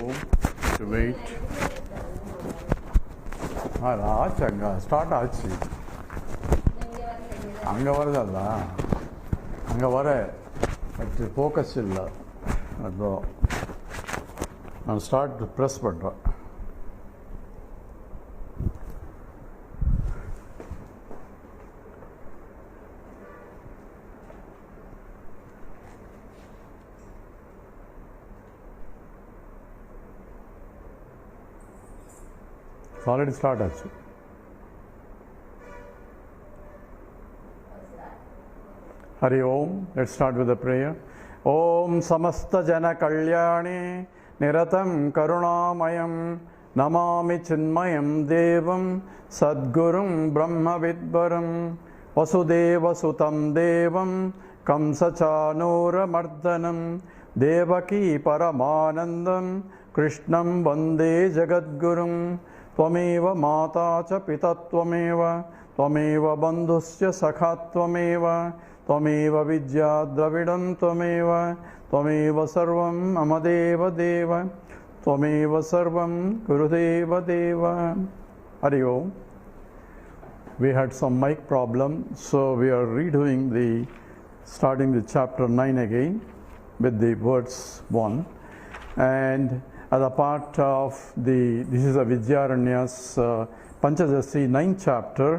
Om. To wait. ஆச்சாங்க start ஆச்சு. அங்கே வருதல்ல, அங்கே வர பட் ஃபோக்கஸ் இல்லை. அதான் நான் ஸ்டார்ட் ப்ரெஸ் பண்ணுறேன். Already start actually. Hari Om. Let's start with a prayer. Om Samasta Jana Kalyani Niratam Karunamayam Namami Chinmayam Devam Sadgurum Brahma Vidvaram Vasudeva Sutam Devam Kamsachanura Mardanam Devaki Paramanandam Krishnam Vande Jagadgurum Tvameva Mata Cha Pita Tvameva Tvameva Bandhusya Sakha Tvameva Tvameva Vidya Dravidam Tvameva Tvameva Sarvam Amadeva Deva Tvameva Sarvam Gurudeva Deva. Hari Om. We had some mic problem, so we are redoing starting the chapter 9 again with the words 1. And as a part of this is a Vidyaranya's Panchadashi 9th chapter.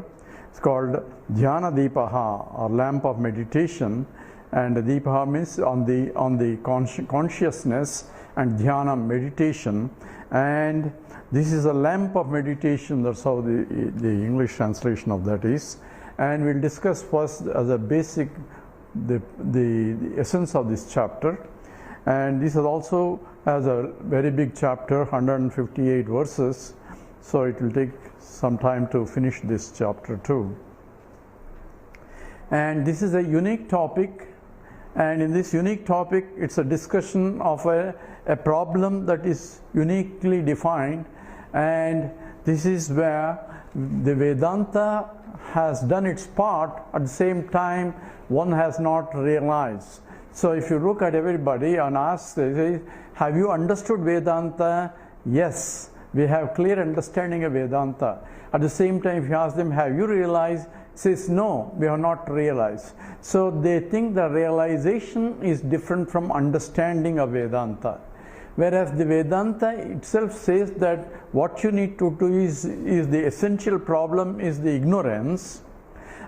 It's called Dhyana Deepaha, or lamp of meditation, and Deepaha means on the consciousness, and Dhyana meditation, and this is a lamp of meditation. That's how the English translation of that is. And we'll discuss first as a basic the essence of this chapter. And this is also has a very big chapter, 158 verses, so it will take some time to finish this chapter too. And this is a unique topic, and in this unique topic it's a discussion of a problem that is uniquely defined, and this is where the Vedanta has done its part. At the same time, one has not realized. So if you look at everybody and ask, they say, have you understood Vedanta? Yes, we have clear understanding of Vedanta. At the same time, if you ask them, have you realized? Says, no, we have not realized. So they think the realization is different from understanding of Vedanta. Whereas the Vedanta itself says that what you need to do is the essential problem is the ignorance.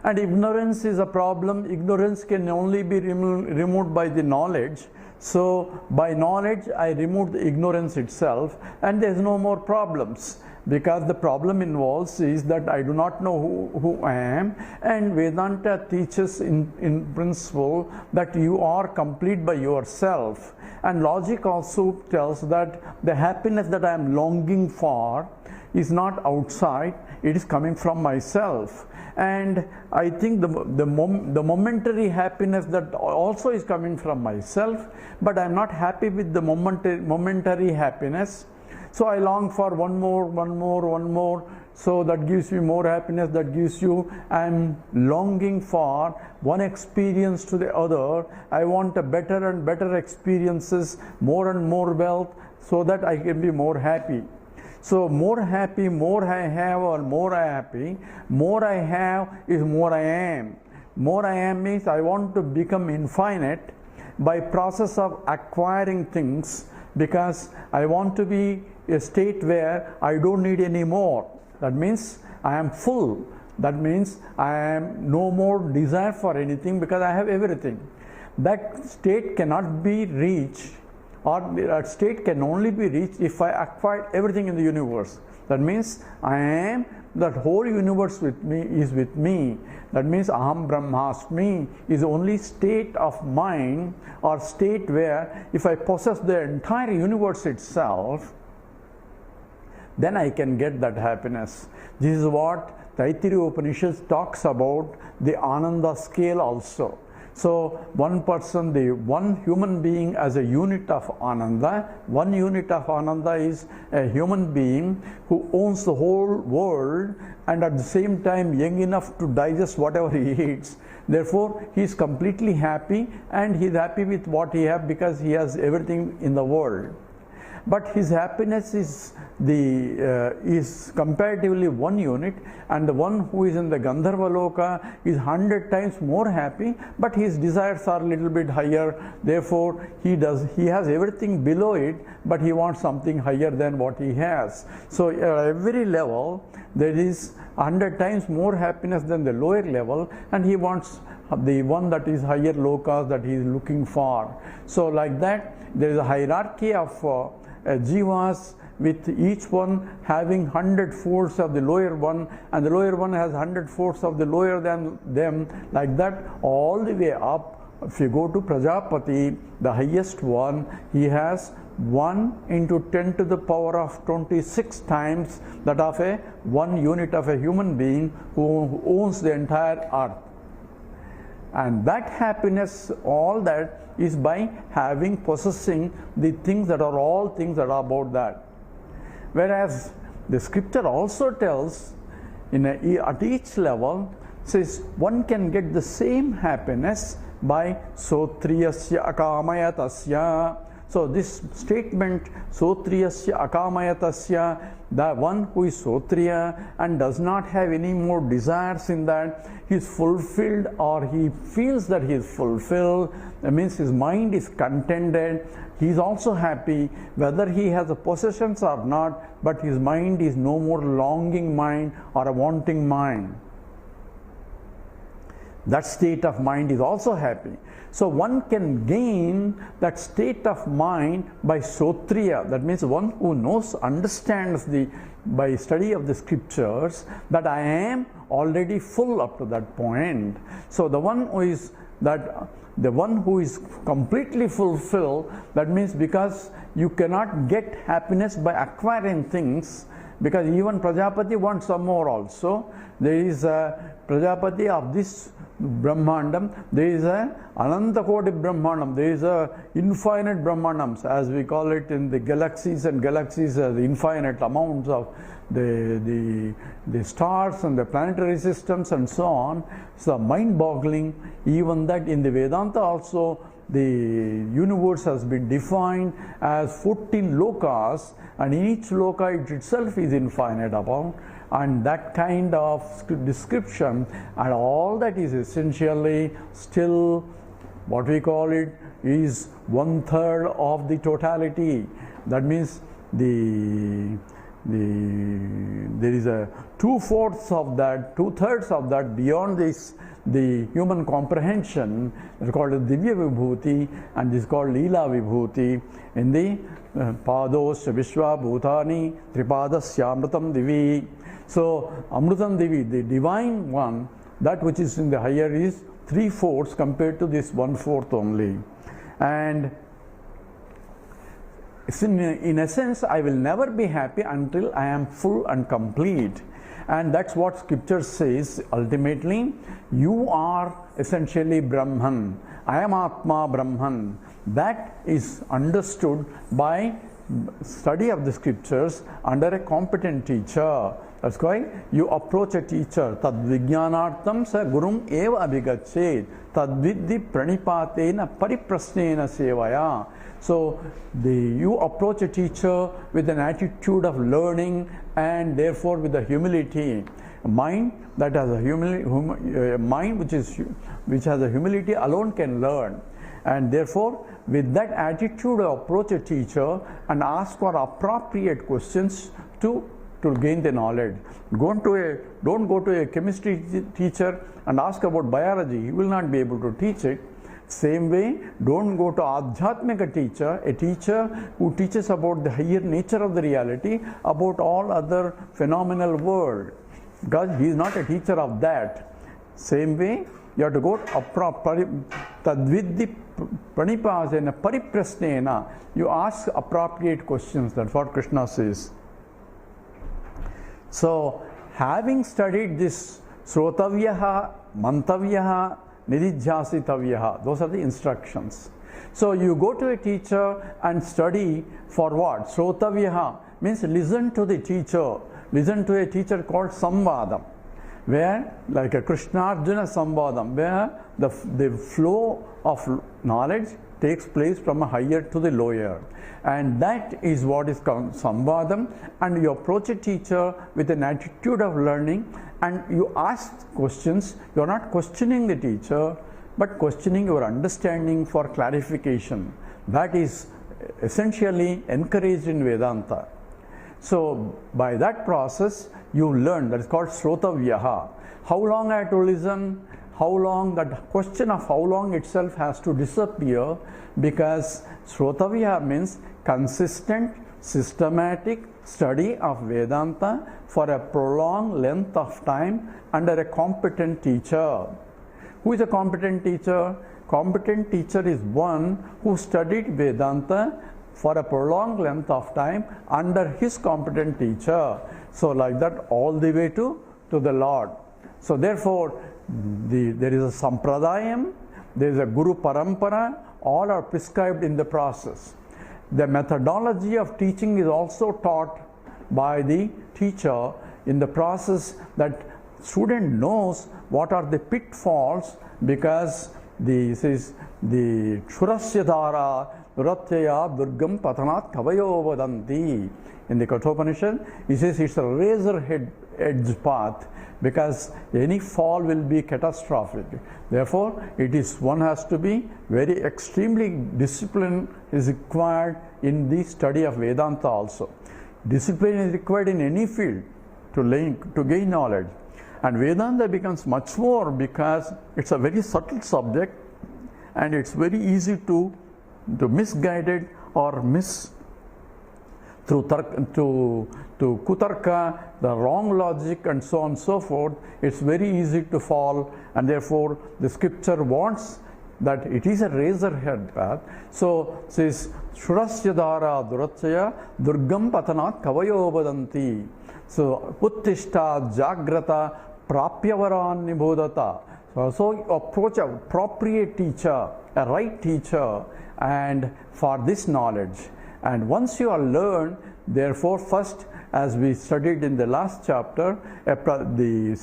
And ignorance is a problem. Ignorance can only be removed by the knowledge. So by knowledge I remove the ignorance itself, and there is no more problems, because the problem involves is that I do not know who I am, and Vedanta teaches in principle that you are complete by yourself. And logic also tells that the happiness that I am longing for is not outside, it is coming from myself. And I think the momentary happiness that also is coming from myself, but I am not happy with the momentary happiness. So I long for one more. So that gives me more happiness, that gives you, I am longing for one experience to the other. I want a better and better experiences, more and more wealth, so that I can be more happy. So more happy, more I have, or more I happy, more I have is more I am. More I am means I want to become infinite by process of acquiring things, because I want to be a state where I don't need any more. That means I am full. That means I am no more desire for anything, because I have everything. That state cannot be reached, or that state can only be reached if I acquire everything in the universe. That means I am, that whole universe with me is with me. That means Aham Brahmasmi is the only state of mind, or state where if I possess the entire universe itself, then I can get that happiness. This is what Taittiriya Upanishad talks about, the Ananda scale also. So one person, the one human being as a unit of Ananda, one unit of Ananda is a human being who owns the whole world, and at the same time young enough to digest whatever he eats. Therefore, he is completely happy, and he is happy with what he has because he has everything in the world. but his happiness is is comparatively 1 unit, and the one who is in the Gandharva Loka is 100 times more happy, but his desires are a little bit higher. Therefore, he has everything below it, but he wants something higher than what he has. So at every level there is 100 times more happiness than the lower level, and he wants the one that is higher lokas that he is looking for. So like that, there is a hierarchy of jivas, with each one having 100 folds of the lower one, and the lower one has 100 folds of the lower than them, like that all the way up. If you go to Prajapati, the highest one, he has 1 into 10 to the power of 26 times that of a 1 unit of a human being who owns the entire earth. And that happiness, all that is by possessing the things that are all things that are about that. Whereas the scripture also tells at each level, says one can get the same happiness by sotriyasya akamayatasya. So this statement, sotriyasya akamayatasya, the one who is sotriya and does not have any more desires in that, he is fulfilled, or he feels that he is fulfilled. That means his mind is contented. He is also happy whether he has the possessions or not, but his mind is no more longing mind or a wanting mind. That state of mind is also happy. So one can gain that state of mind by sotriya. That means one who understands by study of the scriptures that I am already full up to that point. So the one who is completely fulfilled, that means, because you cannot get happiness by acquiring things, because even Prajapati wants some more also. There is a Prajapati of this Brahmandam, there is a Ananta Koti Brahmandam, there is a infinite Brahmandams, as we call it in the galaxies, and galaxies are the infinite amounts of the stars and the planetary systems and so on. So mind-boggling. Even that in the Vedanta also, the universe has been defined as 14 lokas, and in each loka it itself is infinite amount. And that kind of description and all that is essentially still what we call it is 1/3 of the totality. That means there is a 2/4 of that, 2/3 of that beyond this, the human comprehension, is called Divya Vibhuti, and is called Leela Vibhuti in the Padosya Vishwa Bhutani Tripadasya Amrutam Divi. So Amrutam Divi, the divine one, that which is in the higher is 3/4 compared to this 1/4 only. And in essence, I will never be happy until I am full and complete. And that's what scripture says. Ultimately, you are essentially Brahman. I am Atma Brahman. That is understood by study of the scriptures under a competent teacher. That's why you approach a teacher. Tad vijnanartham sa gurum eva abhigachet. Tad vidhi pranipatena pariprasnena sevaya. So you approach a teacher with an attitude of learning, and therefore with the humility. A mind that has a mind which has a humility alone can learn. And therefore, with that attitude, approach a teacher and ask for appropriate questions to gain the knowledge. Don't go to a chemistry teacher and ask about biology. He will not be able to teach it. Same way, don't go to Adhyatmika teacher, a teacher who teaches about the higher nature of the reality, about all other phenomenal world, because he is not a teacher of that. Same way, you have to go tadvidhi pranipasena pariprasnena. You ask appropriate questions. That's what Krishna says. So, having studied this srotavyaha, mantavyaha, nididhyasitavyaha, those are the instructions. So you go to a teacher and study for what? Srotavyaha means listen to the teacher. Listen to a teacher called samvadam. where like a Krishna-Arjuna Samvadam, where the flow of knowledge takes place from a higher to the lower. And that is what is called Samvadam. And you approach a teacher with an attitude of learning and you ask questions. You are not questioning the teacher, but questioning your understanding for clarification. That is essentially encouraged in Vedanta. So by that process you learn, that is called Srotavyaha. How long I have to listen, how long, that question of how long itself has to disappear, because Srotavyaha means consistent, systematic study of Vedanta for a prolonged length of time under a competent teacher. Who is a competent teacher? Competent teacher is one who studied Vedanta for a prolonged length of time under his competent teacher. So like that all the way to the Lord. So therefore there is a Sampradayam, there is a Guru Parampara, all are prescribed in the process. The methodology of teaching is also taught by the teacher in the process, that student knows what are the pitfalls, because this is the Shurasyadhara Duratyaya Durgam Patanat Kavayo Vadanti. In the Kathopanishad, he says it's a razor edge path, because any fall will be catastrophic. Therefore, one has to be very extremely discipline is required in the study of Vedanta also. Discipline is required in any field to gain knowledge. And Vedanta becomes much more, because it's a very subtle subject and it's very easy to misguided or through kutarka, the wrong logic and so on and so forth. It's very easy to fall, and therefore the scripture wants that it is a razor head path. So it says Shurasyadhara Duratyaya Durgam Patanat Kavayo Vadanti. So Uttishta Jagrata Prapyavaran Nibodata. So you approach a appropriate teacher, a right teacher, and for this knowledge. And once you are learned, therefore first, as we studied in the last chapter, in the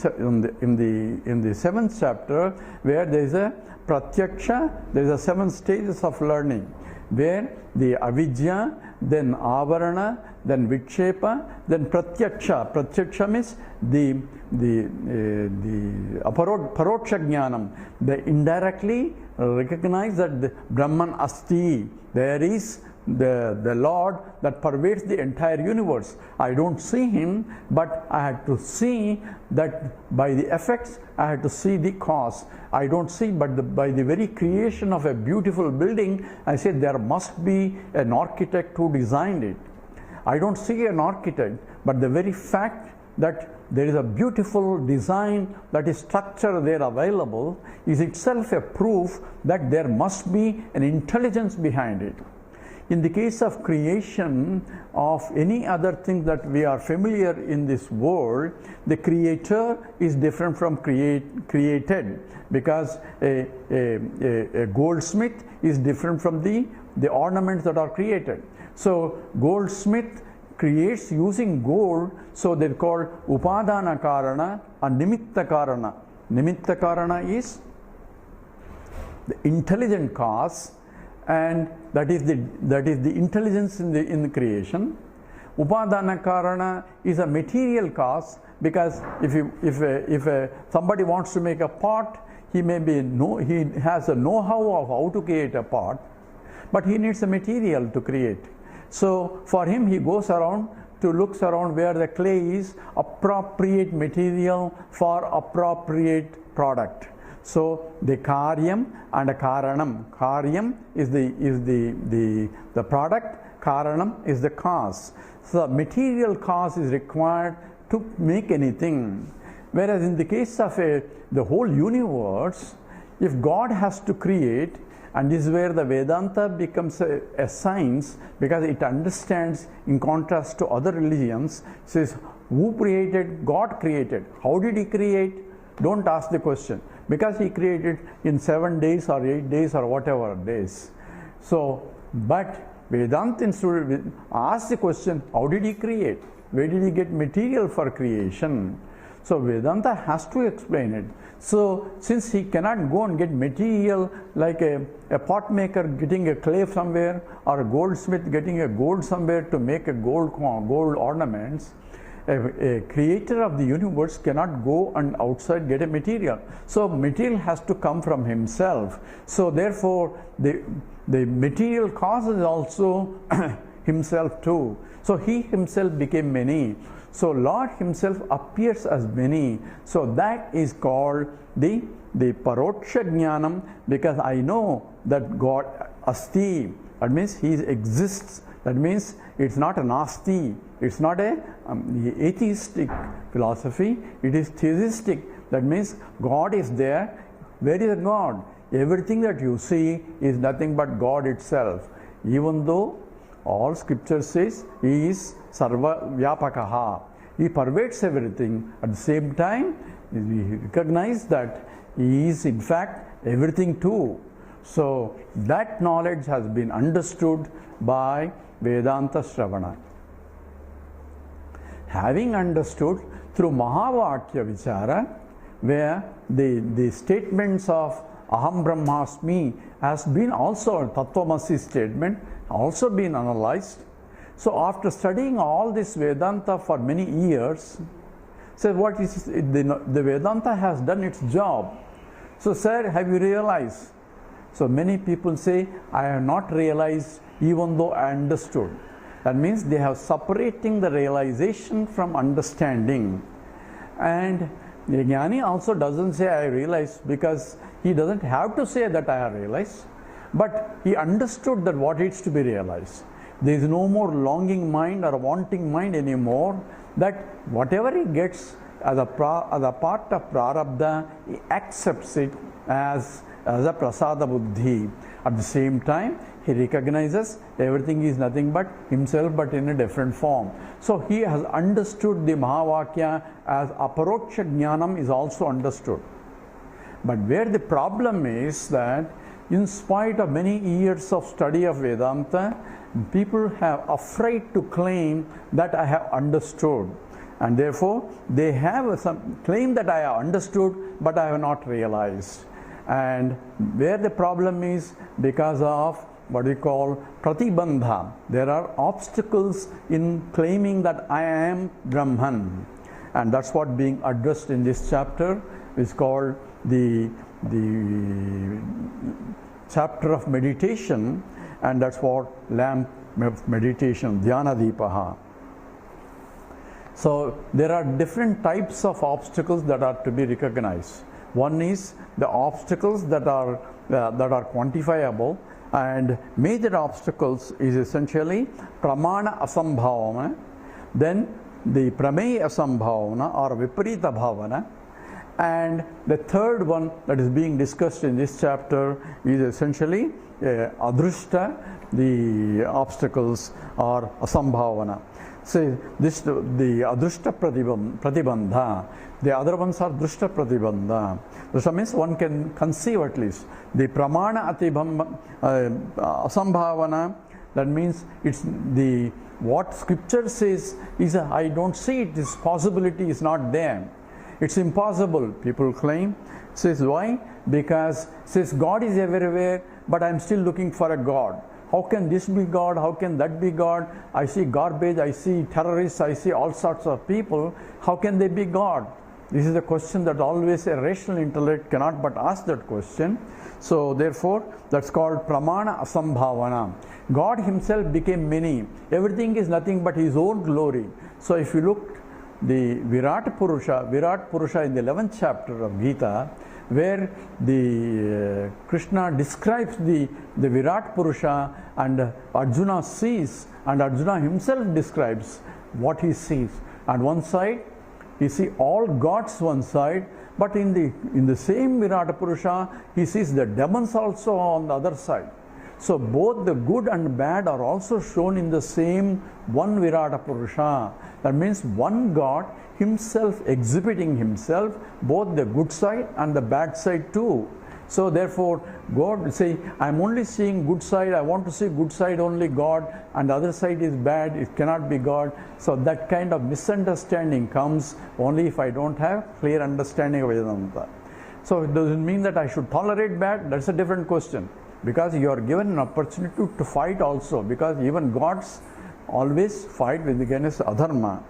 7th chapter, where there is a pratyaksha, there is a 7 stages of learning, where the avidya, then avarana, then vikshepa, then pratyaksha. Pratyaksha means the paroksha jnanam. They indirectly recognize that the Brahman asti, there is the Lord that pervades the entire universe. I don't see him, but I had to see that by the effects, I had to see the cause. I don't see, but by the very creation of a beautiful building, I said there must be an architect who designed it. I don't see an architect, but the very fact that there is a beautiful design, that is structure there available, is itself a proof that there must be an intelligence behind it. In the case of creation of any other thing that we are familiar in this world, the creator is different from created, because a goldsmith is different from the ornaments that are created. So goldsmith creates using gold, so they're called upadana karana and nimitta karana. Nimitta karana is the intelligent cause, and that is the intelligence in the creation. Upadana karana is a material cause, because if somebody wants to make a pot, he has a know-how of how to create a pot, but he needs a material to create. So for him, he goes around looks around where the clay is appropriate material for appropriate product. So the karyam and a karanam. Karyam is the product, karanam is the cause. So the material cause is required to make anything. Whereas in the case of the whole universe, if God has to create, and this is where the Vedanta becomes a science, because it understands, in contrast to other religions, says who created? God created. How did he create? Don't ask the question, because he created in 7 days or 8 days or whatever days. So, but Vedanta asks the question, how did he create? Where did he get material for creation? So Vedanta has to explain it. So since he cannot go and get material like a pot maker getting a clay somewhere, or a goldsmith getting a gold somewhere to make a gold ornaments, a creator of the universe cannot go and outside get a material. So material has to come from himself. So therefore the material causes also himself too. So he himself became many. So Lord himself appears as many. So that is called the Paroksha Jnanam, because I know that God Asti. That means he exists. That means it's not an Asti. It's not a atheistic philosophy. It is theistic. That means God is there. Where is God? Everything that you see is nothing but God itself. Even though all scripture says he is Sarva Vyapakaha. He pervades everything. At the same time, we recognize that he is in fact everything too. So that knowledge has been understood by Vedanta Shravana. Having understood through Mahavakya Vichara, where the statements of Aham Brahmasmi has been also, Tattvamasi statement, also been analyzed. So after studying all this Vedanta for many years, so what is the Vedanta has done its job. So sir, have you realized? So many people say, I have not realized even though I understood. That means they have separating the realization from understanding. And the Jnani also doesn't say I realize, because he doesn't have to say that I have realized, but he understood that what is to be realized. There is no more longing mind or wanting mind anymore, that whatever he gets as a part of prarabdha, he accepts it as a prasada buddhi. At the same time, he recognizes everything is nothing but himself, but in a different form. So he has understood the Mahavakya as aparoksha jnanam is also understood. But where the problem is that in spite of many years of study of Vedanta, people have afraid to claim that I have understood. And therefore, they have some claim that I have understood, but I have not realized. And where the problem is, because of what we call pratibandha. There are obstacles in claiming that I am Brahman. And that's what being addressed in this chapter is called the chapter of meditation, and that's what lamp of meditation, dhyana dipaha. So there are different types of obstacles that are to be recognized. One is the obstacles that are quantifiable, and major obstacles is essentially pramana asambhavana, then the prameya asambhavana or viparita bhavana, and the third one that is being discussed in this chapter is essentially adrushta, the obstacles or asambhavana. So this the adrushta pratibandha. The other ones are drushta pratibandha. Drushta means one can conceive at least. The pramana asambhavana, that means it's the what scripture says is I don't see it. This possibility is not there. It's impossible. People claim. Says why? Because says God is everywhere, but I'm still looking for a God. How can this be God? How can that be God? I see garbage, I see terrorists, I see all sorts of people. How can they be God? This is a question that always a rational intellect cannot but ask that question. So therefore, that's called pramana asambhavana. God himself became many. Everything is nothing but his own glory. So if you look the Virat Purusha in the 11th chapter of Gita, where the Krishna describes the Virat Purusha and Arjuna sees, and Arjuna himself describes what he sees. On one side, he sees all gods one side, but in the same Virat Purusha, he sees the demons also on the other side. So both the good and bad are also shown in the same one Virata Purusha. That means one God himself exhibiting himself, both the good side and the bad side too. So therefore, God will say, I'm only seeing good side, I want to see good side only God, and the other side is bad, it cannot be God. So that kind of misunderstanding comes only if I don't have clear understanding of Vedanta. So it doesn't mean that I should tolerate bad, that's a different question. Because you are given an opportunity to fight also, because even gods always fight with against adharma.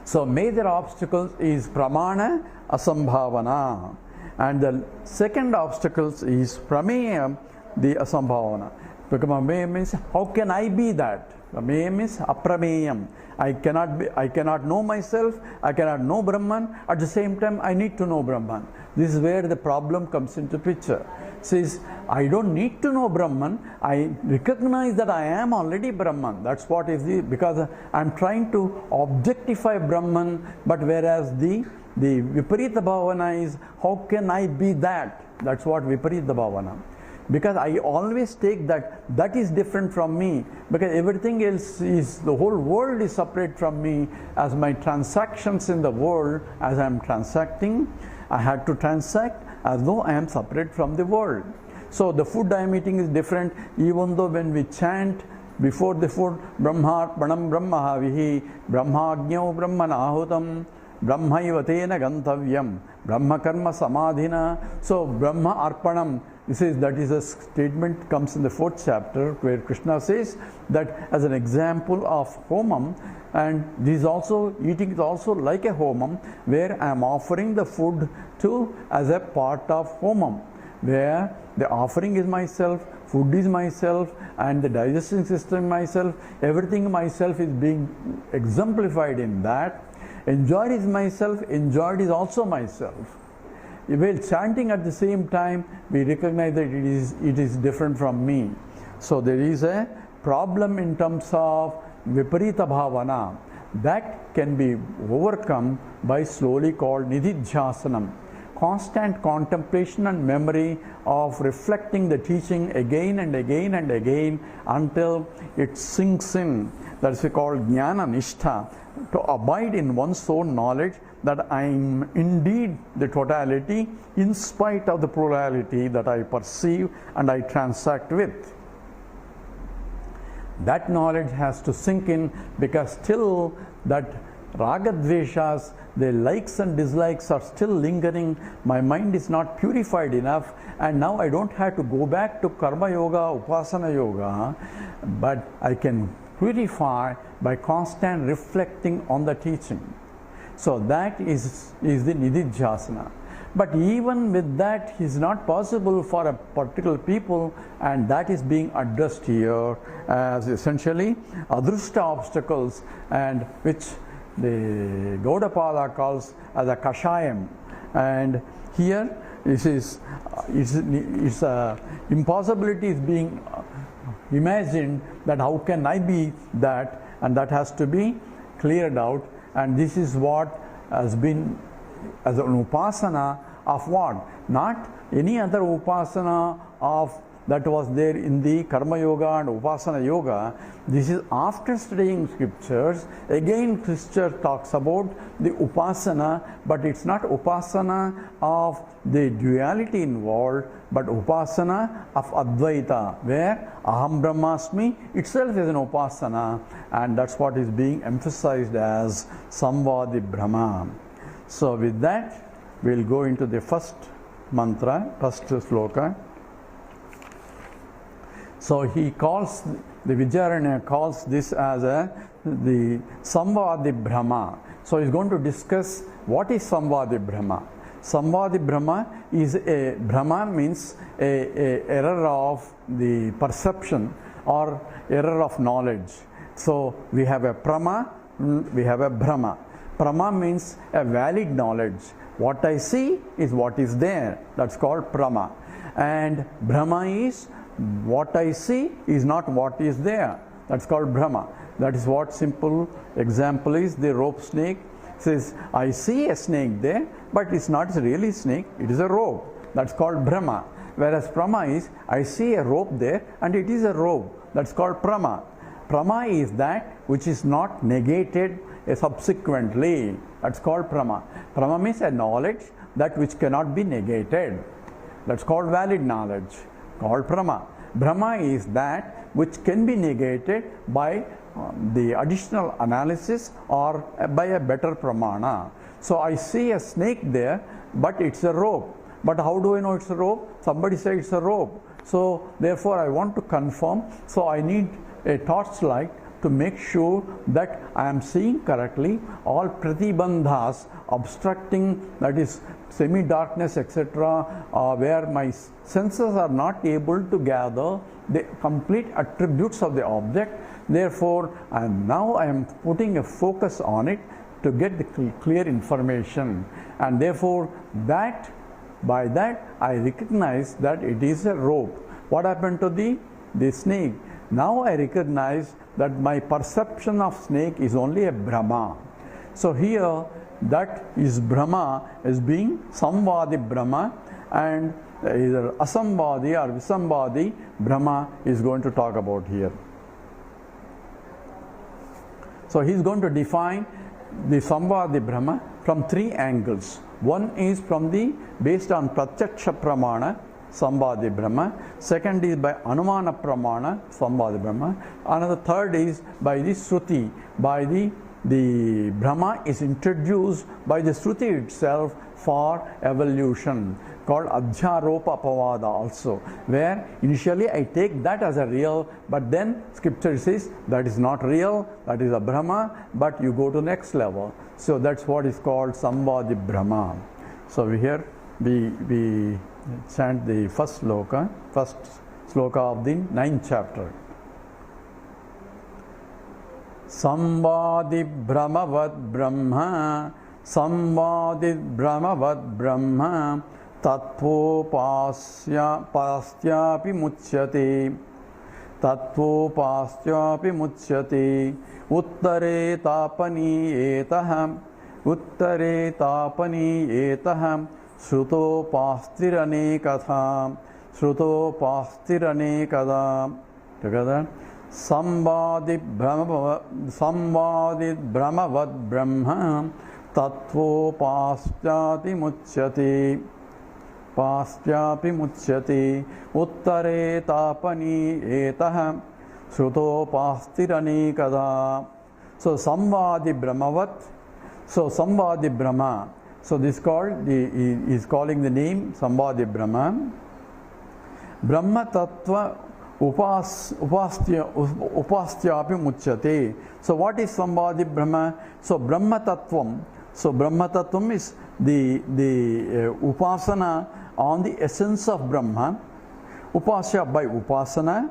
So major obstacles is pramana asambhavana, and the second obstacles is prameya, the asambhavana. Because prameya means how can I be that? Prameya means aprameyam. I cannot know myself, I cannot know Brahman, at the same time I need to know Brahman. This is where the problem comes into picture. Says, I don't need to know Brahman, I recognize that I am already Brahman. That's what is the, because I'm trying to objectify Brahman, but whereas the Viparita Bhavana is, how can I be that? That's what Viparita Bhavana. Because I always take that is different from me, because everything else is, the whole world is separate from me. As my transactions in the world, as I am transacting, I had to transact as though I am separate from the world. So the food I am eating is different, even though when we chant before the food, Brahmarpanam Brahmahavihi, Brahmagnyau Brahmanahutam, Brahmaiva tena gantavyam, Brahma karma samadhina. So Brahma Arpanam, that is a statement comes in the 4th chapter where Krishna says that as an example of homam, and this also, eating is also like a homam, where I am offering the food to as a part of homam, where the offering is myself, food is myself, and the digestion system myself, everything myself is being exemplified in that. Enjoyed is myself, enjoyed is also myself. While chanting at the same time, we recognize that it is different from me. So there is a problem in terms of Viparita Bhavana that can be overcome by slowly called Nididhyasanam. Constant contemplation and memory of reflecting the teaching again and again and again until it sinks in. That's called Jnana Nishtha, to abide in one's own knowledge that I am indeed the totality in spite of the plurality that I perceive and I transact with. That knowledge has to sink in, because still that ragadveshas, the likes and dislikes are still lingering. My mind is not purified enough, and now I don't have to go back to karma yoga, upasana yoga, but I can purify by constant reflecting on the teaching. So that is the Nididhyasana. But even with that is not possible for a particular people, and that is being addressed here as essentially adrushta obstacles, and which the Gaudapada calls as a kashayam. And here it's impossibility is being imagined, that how can I be that, and that has to be cleared out. And this is what has been as an upasana of what? Not any other upasana of that was there in the karma yoga and upasana yoga. This is after studying scriptures. Again, scripture talks about the upasana, but it's not upasana of the duality involved, but upasana of Advaita, where Aham Brahmasmi itself is an upasana, and that's what is being emphasized as Samvadi Brahma. So with that, we'll go into the first mantra, first sloka. So he calls, the Vidyaranya calls this as the Samvadi Brahma. So he's going to discuss what is Samvadi Brahma. Samvadi Brahma is a, Brahma means a error of the perception or error of knowledge. So we have a Prama, we have a Brahma. Prama means a valid knowledge. What I see is what is there. That's called Prama. And Brahma is what I see is not what is there. That's called Brahma. That is what simple example is. The rope snake says, I see a snake there, but it's not really snake, it is a rope. That's called Brahma. Whereas Prama is, I see a rope there and it is a rope. That's called Prama. Prama is that which is not negated subsequently. That's called Prama. Prama means a knowledge that which cannot be negated. That's called valid knowledge, called Brahma. Brahma is that which can be negated by the additional analysis or by a better pramana. So I see a snake there, but it's a rope. But how do I know it's a rope? Somebody said it's a rope. So therefore I want to confirm. So I need a torchlight to make sure that I am seeing correctly. All pratibandhas, obstructing, that is semi-darkness, etc., where my senses are not able to gather the complete attributes of the object. Therefore, now I am putting a focus on it to get the clear information, and therefore by that I recognize that it is a rope. What happened to the snake? Now I recognize that my perception of snake is only a Brahma. So here that is Brahma as being Samvadi Brahma, and either Asambadi or Visambadi Brahma is going to talk about here. So he is going to define the Samvadi Brahma from three angles. One is from based on Pratyaksha Pramana, Samvadi Brahma. Second is by Anumana Pramana, Samvadi Brahma. Another third is by the Shruti, by the Brahma is introduced by the Shruti itself for evolution, called Adhyaropa Apavada also, where initially I take that as a real, but then scripture says that is not real, that is a Brahma, but you go to next level. So that's what is called Samvadi Brahma. So here we chant the first sloka of the 9th chapter. Samvadi Brahmavad Brahma, Samvadi Brahmavad Brahma, Tattvopastyapi muchyate, Tattvopastyapi muchyate, Uttare tapani etaham, Shrutopastirane kadam. Together. Samvadi Brahmavad Brahma, Tattvopastyati muchyate, Uttare tapani etaham, Shrutopastirane kada. So Samvadi Brahmavat, so Samvadi Brahma. So this is calling the name Samvadi Brahma. Brahma Tattva Upastyapi muchyate. So what is Samvadi Brahma? So Brahma Tattvam. So Brahma Tattvam is the upasana on the essence of Brahma. Upasya by upasana.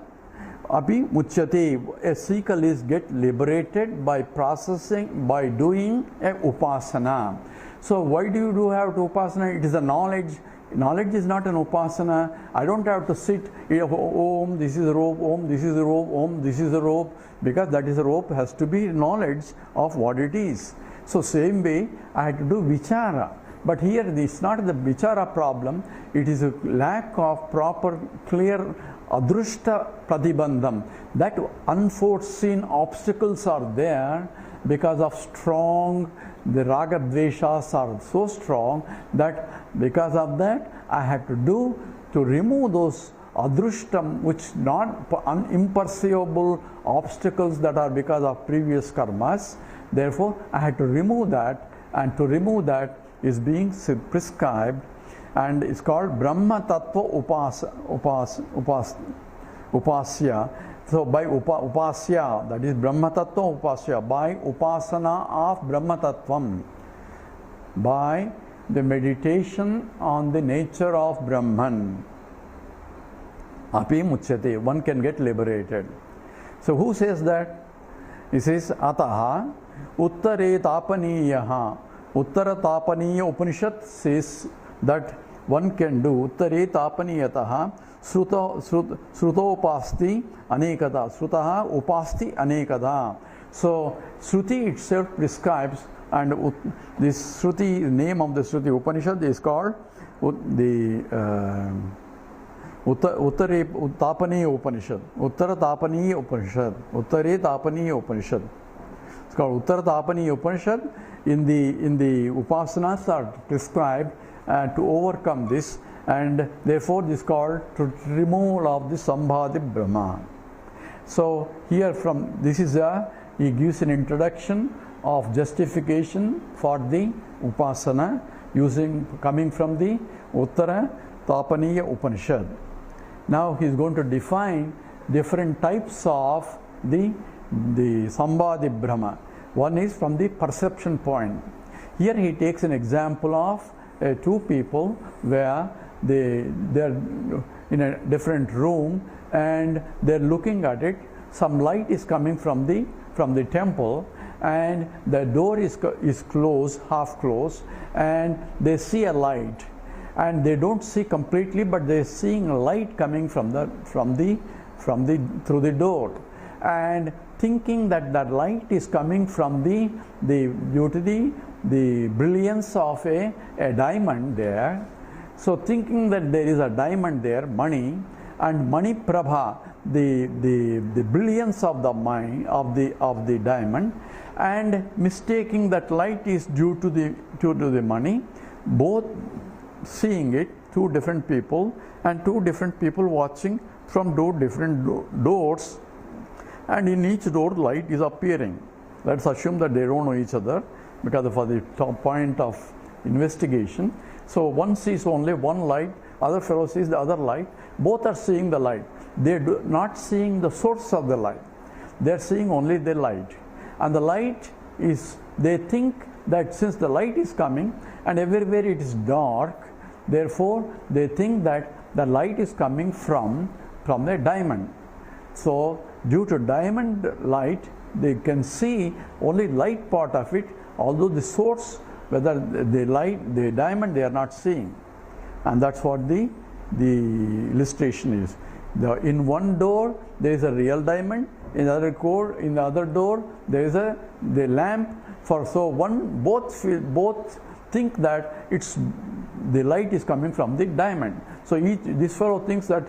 Api muchyate. A seeker is get liberated by processing, by doing a upasana. So why do you have to upasana? It is a knowledge. Knowledge is not an upasana. I don't have to sit, Om, this is a rope, Om, this is a rope, Om, this is a rope, because that is a rope, has to be knowledge of what it is. So same way, I had to do vichara. But here, it's not the vichara problem, it is a lack of proper, clear, adrushta pratibandham. That unforeseen obstacles are there because of the raga dveshas are so strong that because of that I had to remove those adrushtam, which not imperceivable obstacles that are because of previous karmas. Therefore I had to remove that, and to remove that is being prescribed, and it's called Brahma Tattva Upasya. So by upasya, that is Brahma Tattva Upasya, by upasana of Brahma Tattvam, by the meditation on the nature of Brahman, api muchyate, one can get liberated. So who says that? He says Ataha Uttare Tapaniyaha. Uttara Tapaniya Upanishad says that one can do Uttare Tapaniyataha Shrutopasti Anekada. Shrutaha Upasti Anekada. So Shruti itself prescribes, and this Shruti, name of the Shruti Upanishad is called the Uttare Tapaniya Upanishad. Uttara Tapaniya Upanishad. Uttare Tapaniya Upanishad. It's called Uttara Tapaniya In the Upasanas are prescribed to overcome this, and therefore this is called removal of the Sambhadi Brahma. So here from this is he gives an introduction of justification for the upasana coming from the Uttara Tapaniya Upanishad. Now he is going to define different types of the Sambhadi Brahma. One is from the perception point. Here he takes an example of two people where they are in a different room and they are looking at it. Some light is coming from the temple, and the door is closed, half closed, and they see a light, and they don't see completely, but they are seeing a light coming through the door, and thinking that that light is coming from due to the brilliance of a diamond there. So thinking that there is a diamond there, Mani, and Mani Prabha, the brilliance of the mind of the diamond, and mistaking that light is due to the Mani, both seeing it, two different people, and two different people watching from two different doors, and in each door light is appearing. Let's assume that they don't know each other because for the top point of investigation. So one sees only one light, other fellow sees the other light. Both are seeing the light. They are not seeing the source of the light. They are seeing only the light. And the light is, they think that since the light is coming and everywhere it is dark, therefore they think that the light is coming from the diamond. So due to diamond light, they can see only light part of it, although the source, whether the diamond, they are not seeing. And that's what the illustration is. In one door there is a real diamond, in the other door there is the lamp. Both think that the light is coming from the diamond. So this fellow thinks that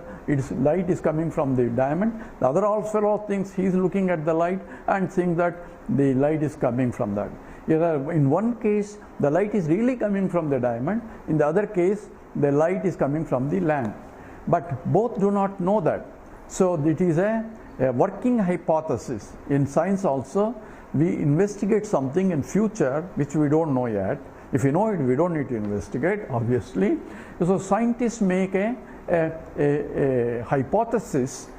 light is coming from the diamond. The other fellow thinks he is looking at the light and thinks that the light is coming from that. In one case the light is really coming from the diamond, in the other case the light is coming from the lamp. But both do not know that. So it is a working hypothesis. In science also, we investigate something in future which we don't know yet. If we know it, we don't need to investigate, obviously. So scientists make a hypothesis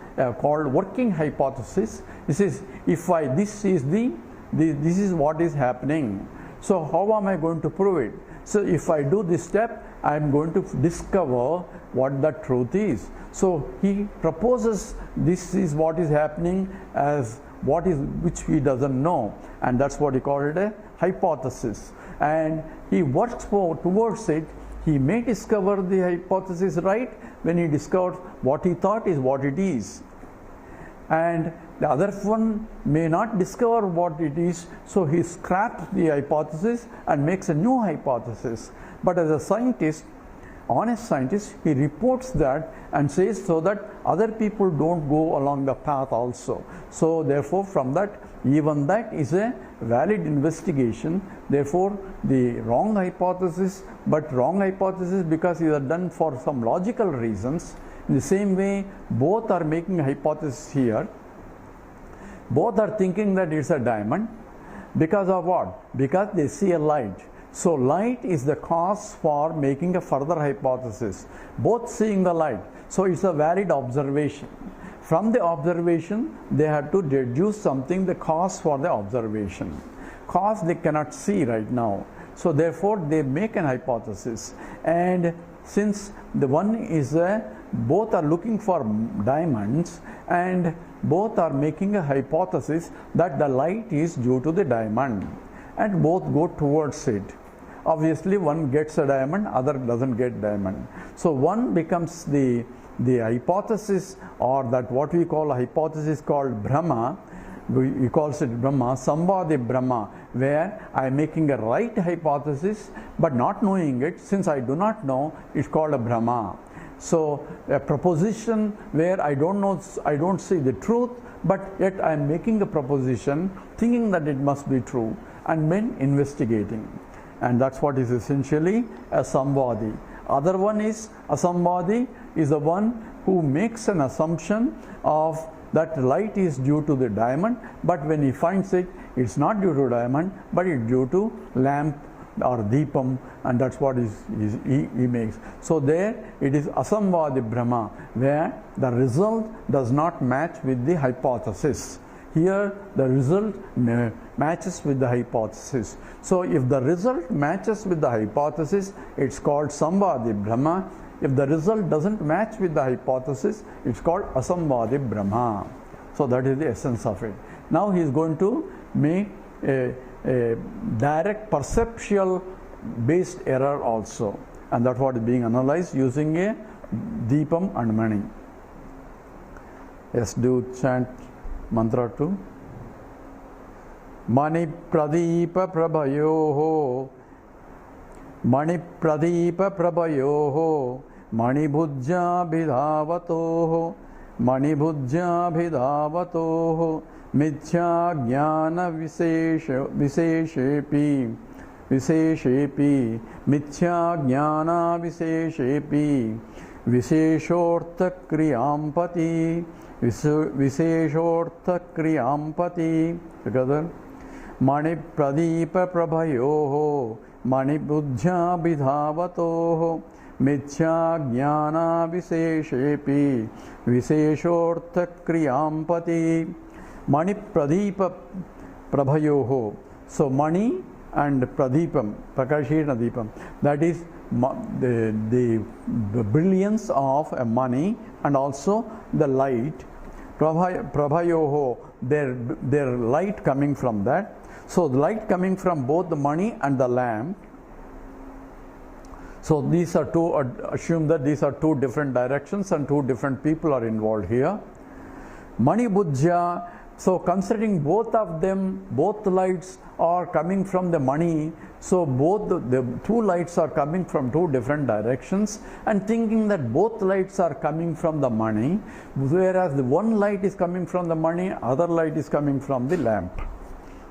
called working hypothesis. This is this is what is happening. So how am I going to prove it? So if I do this step, I am going to discover what the truth is. So he proposes this is what is happening as which he doesn't know, and that's what he called a hypothesis. And he works towards it. He may discover the hypothesis right when he discovers what he thought is what it is, and the other one may not discover what it is, so he scraps the hypothesis and makes a new hypothesis. But as a scientist, honest scientist, he reports that and says so that other people don't go along the path also. So therefore from that, even that is a valid investigation. Therefore the wrong hypothesis, but wrong hypothesis because it is done for some logical reasons. In the same way, both are making a hypothesis here. Both are thinking that it's a diamond. Because of what? Because they see a light. So light is the cause for making a further hypothesis. Both seeing the light. So it's a valid observation. From the observation, they have to deduce something, the cause for the observation. Cause they cannot see right now. So therefore they make an hypothesis. And since the one is both are looking for diamonds, and both are making a hypothesis that the light is due to the diamond, and both go towards it. Obviously one gets a diamond, other doesn't get diamond. So one becomes the hypothesis, or that what we call a hypothesis called Brahma. We call it Brahma, Sambhadi Brahma, where I am making a right hypothesis but not knowing it. Since I do not know, it's called a Brahma. So a proposition where I don't know, I don't see the truth, but yet I am making a proposition thinking that it must be true, and then investigating. And that's what is essentially a Sambhadi. Other one is asambhadi, is the one who makes an assumption of that light is due to the diamond, but when he finds it, it's not due to diamond, but it's due to lamp or deepam, and that's what he makes. So there it is asambhadi Brahma, where the result does not match with the hypothesis. Here the result matches with the hypothesis. So if the result matches with the hypothesis, it's called Sambhadi Brahma. If the result doesn't match with the hypothesis, it's called Asambhadi Brahma. So that is the essence of it. Now he is going to make a direct perceptual based error also, and that's what is being analyzed using a Deepam and Mani. Yes, do chant mantra 2. Mani Pradeepa Prabhayoho, Mani Pradeepa Prabhayoho, Mani Bhujya Bhidhavatoho, Mani Bhujya Bhidhavatoho, Mithya Jnana Visheshepi, Visheshepi, Mithya Jnana Visheshepi, Visheshortha Kriyampati, Visheshortha Kriyampati. Together. Mani Pradeepa Prabhayoho, Mani Buddhya Bhidhavatoho, Mithya Jnana Visheshepi, Visheshortha Kriyampati. Mani Pradeepa Prabhayoho. So Mani and Pradeepam, Prakashena Deepam, that is the brilliance of a Mani and also the light. Prabhayoho, their light coming from that. So the light coming from both the Mani and the lamp. So these are two, assume that these are two different directions and two different people are involved here. Mani Bhujya, so considering both of them, both lights are coming from the Mani, so both the two lights are coming from two different directions, and thinking that both lights are coming from the Mani, whereas the one light is coming from the Mani, other light is coming from the lamp.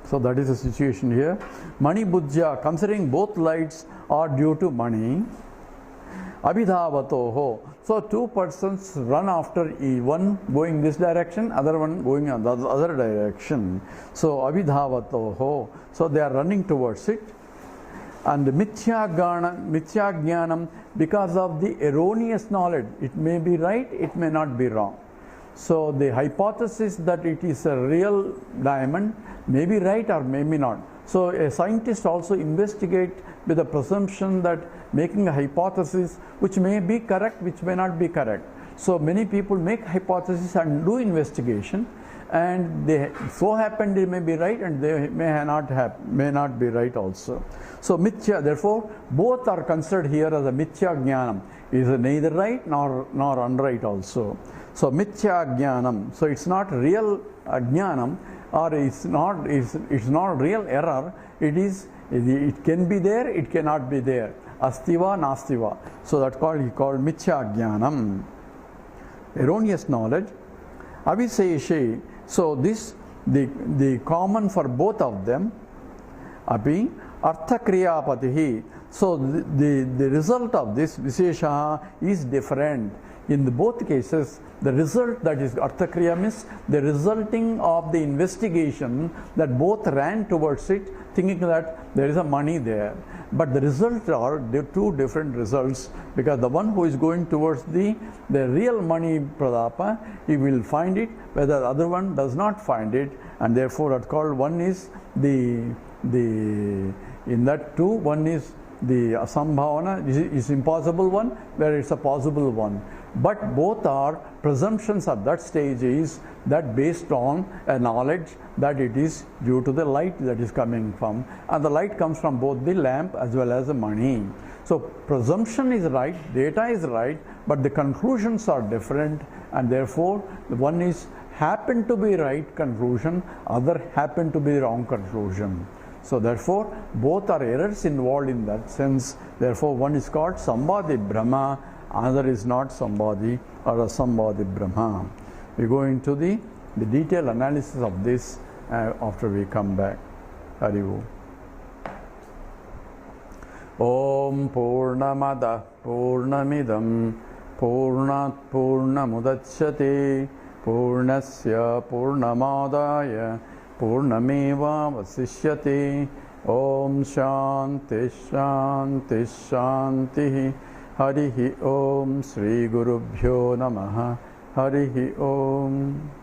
So that is the situation here. Mani Bhujya, considering both lights are due to Mani. Abhidhavatoho, so two persons run after one going this direction, other one going in the other direction. So Abhidhavatoho, so they are running towards it. And Mithya Jnanam, because of the erroneous knowledge, it may be right, it may not be wrong. So the hypothesis that it is a real diamond may be right or maybe not. So a scientist also investigate with the presumption that making a hypothesis which may be correct, which may not be correct. So many people make hypothesis and do investigation, and they so happen they may be right and they may not be right also. So Mithya, therefore both are considered here as a Mithya Jnanam, is neither right nor unright also. So Mithya Jnanam, so it's not real Jnanam, or it's not real error, it can be there, it cannot be there. Astiva, nastiva. So that's he called Mithya Jnanam, erroneous knowledge. Avisheshe, so this, the common for both of them, Api, Artha Kriyapatihi. So the result of this Vishesha is different. In both cases, the result, that is Artha Kriya, means the resulting of the investigation, that both ran towards it thinking that there is a Mani there. But the results are two different results, because the one who is going towards the real Mani Pradapa, he will find it, whether the other one does not find it, and therefore that's called, one is in that two, one is the asambhavana, is impossible one, where it's a possible one. But both are presumptions at that stage is that based on a knowledge that it is due to the light that is coming from, and the light comes from both the lamp as well as the Mani. So presumption is right, data is right, but the conclusions are different, and therefore the one is happen to be right conclusion, other happen to be wrong conclusion. So therefore both are errors involved in that sense. Therefore one is called Sambhadi Brahma, another is not Sambhadi or Asambhadi Brahma. We go into the detailed analysis of this after we come back. Hari Om. Om Purnamada Purnamidam Purnat Purnamudachyate Purnasya Purnamadaya Purnameva Vasishyate. Om Shanti Shanti Shanti. Harihi Om. Sri Gurubhyo Namaha. Harihi Om.